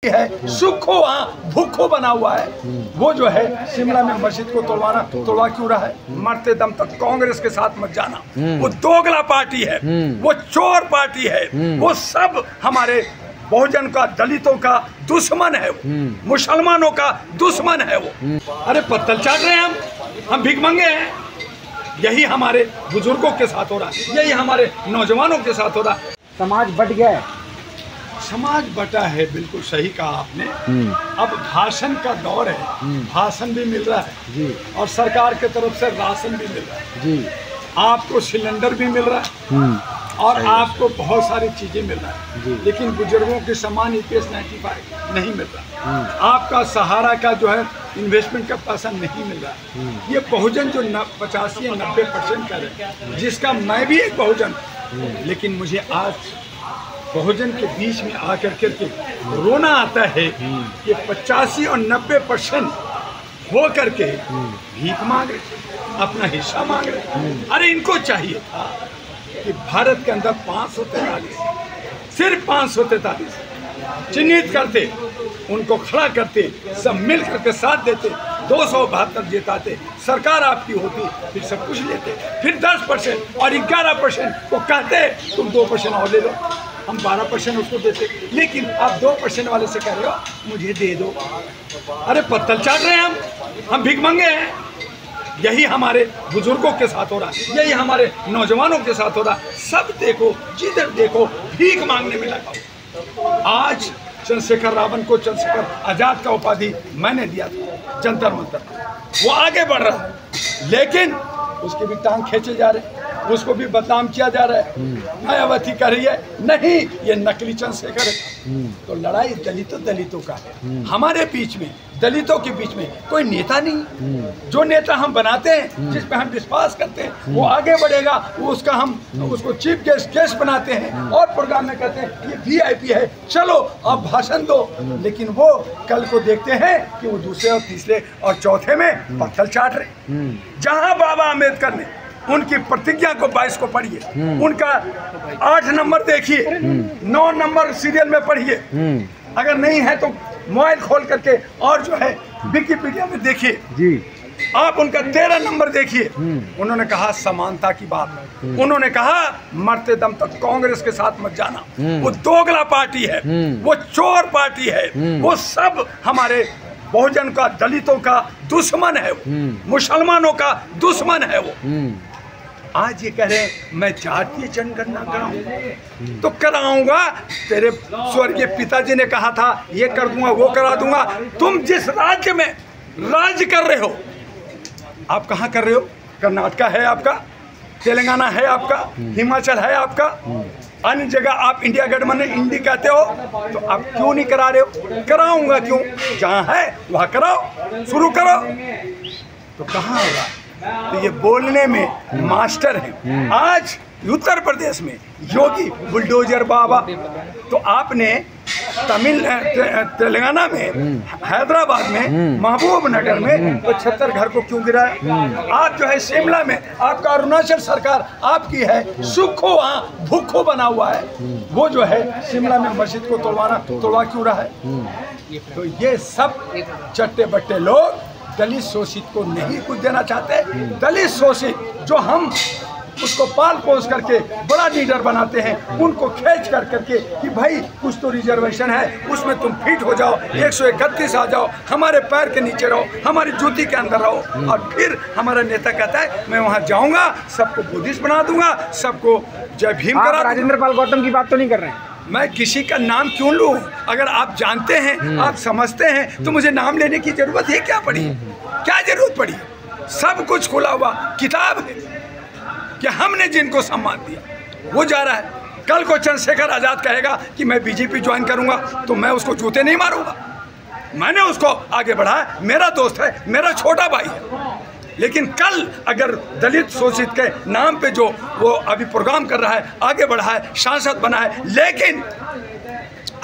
है सुखो वहाँ भूखो बना हुआ है। वो जो है शिमला में मस्जिद को तोड़वा क्यों रहा है? मरते दम तक कांग्रेस के साथ मत जाना। वो दोगला पार्टी है, वो चोर पार्टी है, वो सब हमारे बहुजन का, दलितों का दुश्मन है, वो मुसलमानों का दुश्मन है। वो अरे पत्तल चाट रहे हैं, हम भीख मंगे हैं। यही हमारे बुजुर्गों के साथ हो रहा है, यही हमारे नौजवानों के साथ हो रहा है। समाज बट गया है, समाज बटा है, बिल्कुल सही कहा आपने। अब भाषण का दौर है, भाषण भी मिल रहा है जी, और सरकार के तरफ से राशन भी मिल रहा है जी, आपको सिलेंडर भी मिल रहा है और आपको बहुत सारी चीजें मिल रहा है, लेकिन बुजुर्गों के समान EPS 95 नहीं मिल रहा। आपका सहारा का जो है इन्वेस्टमेंट का पैसा नहीं मिल रहा। ये बहुजन जो 85 या 90% कर है, जिसका मैं भी एक बहुजन, लेकिन मुझे आज बहुजन के बीच में आकर के रोना आता है कि 85 और 90% हो करके भीख मांग रहे, अपना हिस्सा मांग रहे। अरे इनको चाहिए था कि भारत के अंदर 543, सिर्फ 543 चिन्हित करते, उनको खड़ा करते, सब मिल करके साथ देते, 272 जिताते, सरकार आपकी होती, फिर सब कुछ लेते, फिर 10% और 11% को कहते तुम 2% और ले लो, हम 12% उसको देते। लेकिन आप 2% वाले से कह रहे हो मुझे दे दो। अरे पत्तल चाट रहे हैं हम भीख मंगे हैं। यही हमारे बुजुर्गों के साथ हो रहा है, यही हमारे नौजवानों के साथ हो रहा है। सब देखो, जिधर देखो भीख मांगने में लगा। आज चंद्रशेखर रावण को चंद्रशेखर आजाद का उपाधि मैंने दिया था जंतर मंतर, वो आगे बढ़ रहा है, लेकिन उसके भी टांग खींचे जा रहे, उसको भी बदनाम किया जा रहा है। मायावती कर रही है, नहीं ये नकली चंद्रशेखर है। तो लड़ाई दलितों का है। हमारे बीच में, दलितों के बीच में कोई नेता नहीं। जो नेता हम बनाते हैं, जिस पे हम विश्वास करते हैं, वो आगे बढ़ेगा, वो उसको चीफ गेस्ट बनाते हैं और प्रोग्राम में कहते हैं ये VIP है, चलो आप भाषण दो। लेकिन वो कल को देखते हैं कि वो दूसरे और तीसरे और चौथे में पत्थर चाट रहे। जहाँ बाबा अम्बेडकर ने उनकी प्रतिज्ञा को 22 को पढ़िए, उनका 8 नंबर देखिए, 9 नंबर सीरियल में पढ़िए, अगर नहीं है तो मोबाइल खोल करके और जो है विकिपीडिया में देखिए जी, आप उनका 13 नंबर देखिए। उन्होंने कहा समानता की बात, उन्होंने कहा मरते दम तक कांग्रेस के साथ मत जाना। वो दोगला पार्टी है, वो चोर पार्टी है, वो सब हमारे बहुजन का, दलितों का दुश्मन है, वो मुसलमानों का दुश्मन है। वो आज ये कह रहे हैं मैं जातीय जनगणना कराऊंगा, तो कराऊंगा। तेरे स्वर्गीय पिताजी ने कहा था ये कर दूंगा, वो करा दूंगा। तुम जिस राज्य में राज्य कर रहे हो, आप कहाँ कर रहे हो? कर्नाटका है आपका, तेलंगाना है आपका, हिमाचल है आपका, अन्य जगह आप इंडिया गठबंधन इंडी कहते हो, तो आप क्यों नहीं करा रहे हो? कराऊंगा क्यों? जहाँ है वहाँ कराओ, शुरू करो। तो कहाँ होगा? तो ये बोलने में मास्टर हैं। आज उत्तर प्रदेश में योगी बुलडोजर बाबा, तो आपने तेलंगाना में, हैदराबाद में, महबूब नगर में 75 घर को क्यों गिराया? आप जो है शिमला में, आपका अरुणाचल सरकार आपकी है, सुखो वहाँ भूखो बना हुआ है। वो जो है शिमला में मस्जिद को तोड़वा क्यों रहा है? तो ये सब चट्टे बट्टे लोग दलित शोषित को नहीं कुछ देना चाहते। दलित शोषित जो हम उसको पाल पोस करके बड़ा लीडर बनाते हैं, उनको खींच करके कि भाई कुछ तो रिजर्वेशन है, उसमें तुम फिट हो जाओ, 131 आ जाओ, हमारे पैर के नीचे रहो, हमारी जूती के अंदर रहो। और फिर हमारा नेता कहता है मैं वहाँ जाऊँगा, सबको बुद्धिस्ट बना दूंगा, सबको जय भीम करा। राजेंद्र पाल गौतम की बात तो नहीं कर रहे हैं? मैं किसी का नाम क्यों लूँ? अगर आप जानते हैं, आप समझते हैं, तो मुझे नाम लेने की जरूरत है क्या पड़ी? क्या जरूरत पड़ी? सब कुछ खुला हुआ किताब है कि हमने जिनको सम्मान दिया वो जा रहा है। कल को चंद्रशेखर आजाद कहेगा कि मैं BJP ज्वाइन करूंगा, तो मैं उसको जूते नहीं मारूंगा। मैंने उसको आगे बढ़ाया, मेरा दोस्त है, मेरा छोटा भाई है। लेकिन कल अगर दलित शोषित के नाम पे जो वो अभी प्रोग्राम कर रहा है, आगे बढ़ा है, सांसद बना है, लेकिन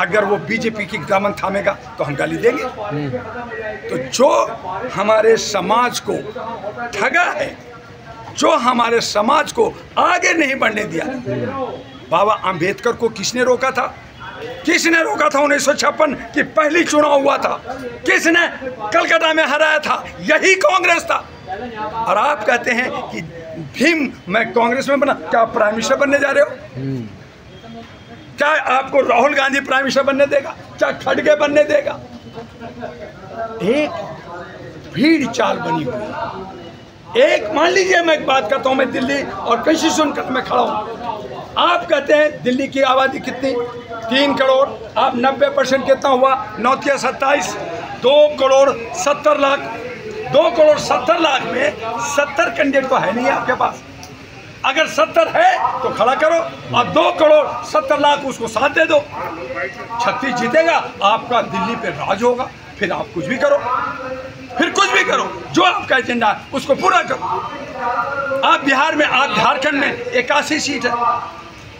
अगर वो BJP की दामन थामेगा तो हम गाली देंगे। तो जो हमारे समाज को ठगा है, जो हमारे समाज को आगे नहीं बढ़ने दिया, बाबा आम्बेडकर को किसने रोका था? किसने रोका था 1956 की पहली चुनाव हुआ था? किसने कलकत्ता में हराया था? यही कांग्रेस था। और आप कहते हैं कि भीम मैं कांग्रेस में बना, क्या आप प्राइम मिनिस्टर बनने जा रहे हो? क्या आपको राहुल गांधी प्राइम मिनिस्टर बनने देगा? क्या खड़गे बनने देगा? एक भीड़ चाल बनी हुई। एक मान लीजिए मैं एक बात करता हूं, मैं दिल्ली और कहीं सुनकर मैं खड़ा हूं। आप कहते हैं दिल्ली की आबादी कितनी? 3 करोड़। आप 90% कितना हुआ? 9 × 27, 2 करोड़ 70 लाख। 2 करोड़ 70 लाख में 70 कैंडिडेट तो है नहीं आपके पास। अगर 70 है तो खड़ा करो और 2 करोड़ 70 लाख उसको साथ दे दो। 36 जीतेगा, आपका दिल्ली पे राज होगा। फिर आप कुछ भी करो, फिर कुछ भी करो, जो आपका एजेंडा है उसको पूरा करो। आप बिहार में, आप झारखंड में 81 सीट है,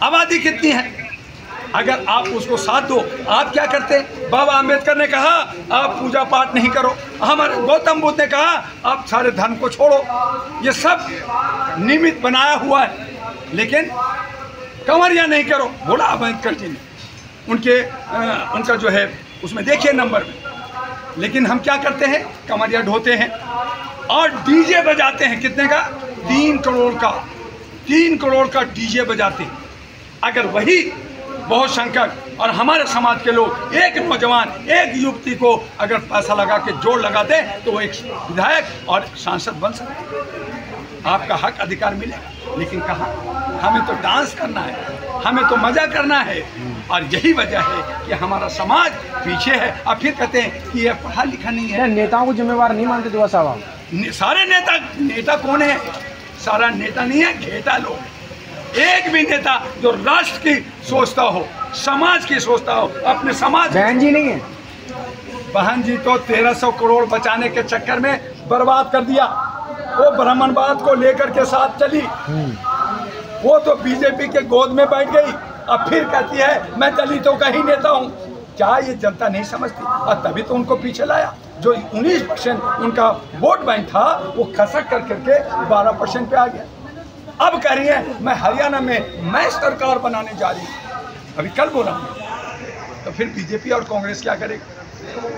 आबादी कितनी है? अगर आप उसको साथ दो, आप क्या करते? बाबा आम्बेडकर ने कहा आप पूजा पाठ नहीं करो, हमारे गौतम बुद्ध ने कहा आप सारे धर्म को छोड़ो। ये सब निमित्त बनाया हुआ है, लेकिन कंवरिया नहीं करो, बोला आम्बेडकर जी ने। उनका जो है उसमें देखिए नंबर में। लेकिन हम क्या करते हैं? कमरिया ढोते हैं और डीजे बजाते हैं। कितने का? 3 करोड़ का। 3 करोड़ का डीजे बजाते हैं। अगर वही बहुसंख्यक और हमारे समाज के लोग, एक नौजवान, एक युवती को अगर पैसा लगा के जोड़ लगाते तो वो एक विधायक और सांसद बन सकते। आपका हक अधिकार मिलेगा। लेकिन कहाँ? हमें तो डांस करना है, हमें तो मजा करना है। और यही वजह है कि हमारा समाज पीछे है। अब फिर कहते हैं कि ये पढ़ा लिखा नहीं है। नेताओं को जिम्मेवार नहीं मानते दुआ साहब? सारे नेता कौन है? सारा नेता नहीं है, घेटा लोग। एक भी नेता जो राष्ट्र की सोचता हो, समाज की सोचता हो, अपने समाज। बहन जी नहीं है? बहन जी तो 1300 करोड़ बचाने के चक्कर में बर्बाद कर दिया। वो ब्राह्मणवाद को लेकर के साथ चली, वो तो बीजेपी के गोद में बैठ गई। अब फिर कहती है मैं दलितों का ही नेता हूँ। क्या ये जनता नहीं समझती? और तभी तो उनको पीछे लाया। जो 19% उनका वोट बैंक था वो खसक कर करके 12% पे आ गया। अब कह रही है मैं हरियाणा में मैं सरकार बनाने जा रही हूँ। अभी कल बोला, तो फिर बीजेपी और कांग्रेस क्या करेगा?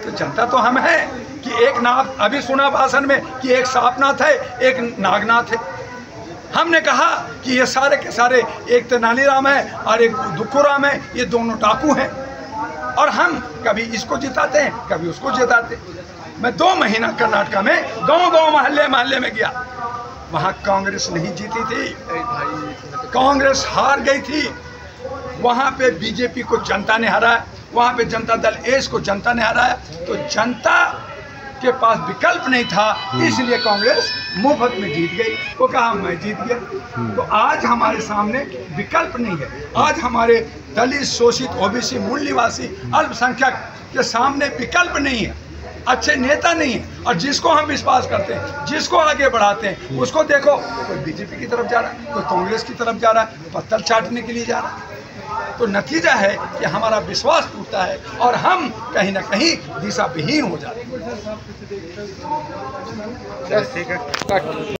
तो जनता तो हम है कि एक नाथ, अभी सुना भाषण में कि एक सांपनाथ है, एक नागनाथ है। हमने कहा कि ये सारे के सारे, एक तेनालीराम है और एक दुक्कूराम है, ये दोनों डाकू हैं। और हम कभी इसको जिताते हैं, कभी उसको जिताते हैं। मैं 2 महीना कर्नाटक में गांव-गांव, मोहल्ले में गया। वहाँ कांग्रेस नहीं जीती थी, कांग्रेस हार गई थी। वहाँ पे बीजेपी को जनता ने हराया, वहाँ पे जनता दल एस को जनता ने हराया। तो जनता के पास विकल्प नहीं था, इसलिए कांग्रेस मुफ्त में जीत गई। वो कहा मैं जीत गया। तो आज हमारे सामने विकल्प नहीं है। आज हमारे दलित, शोषित, ओबीसी, मूल निवासी, अल्पसंख्यक के सामने विकल्प नहीं है, अच्छे नेता नहीं है। और जिसको हम विश्वास करते हैं, जिसको आगे बढ़ाते हैं, उसको देखो कोई बीजेपी की तरफ जा रहा है, कोई कांग्रेस की तरफ जा रहा है, पत्तल चाटने के लिए जा रहा है। तो नतीजा है कि हमारा विश्वास टूटता है और हम कहीं ना कहीं दिशा विहीन हो जाते हैं।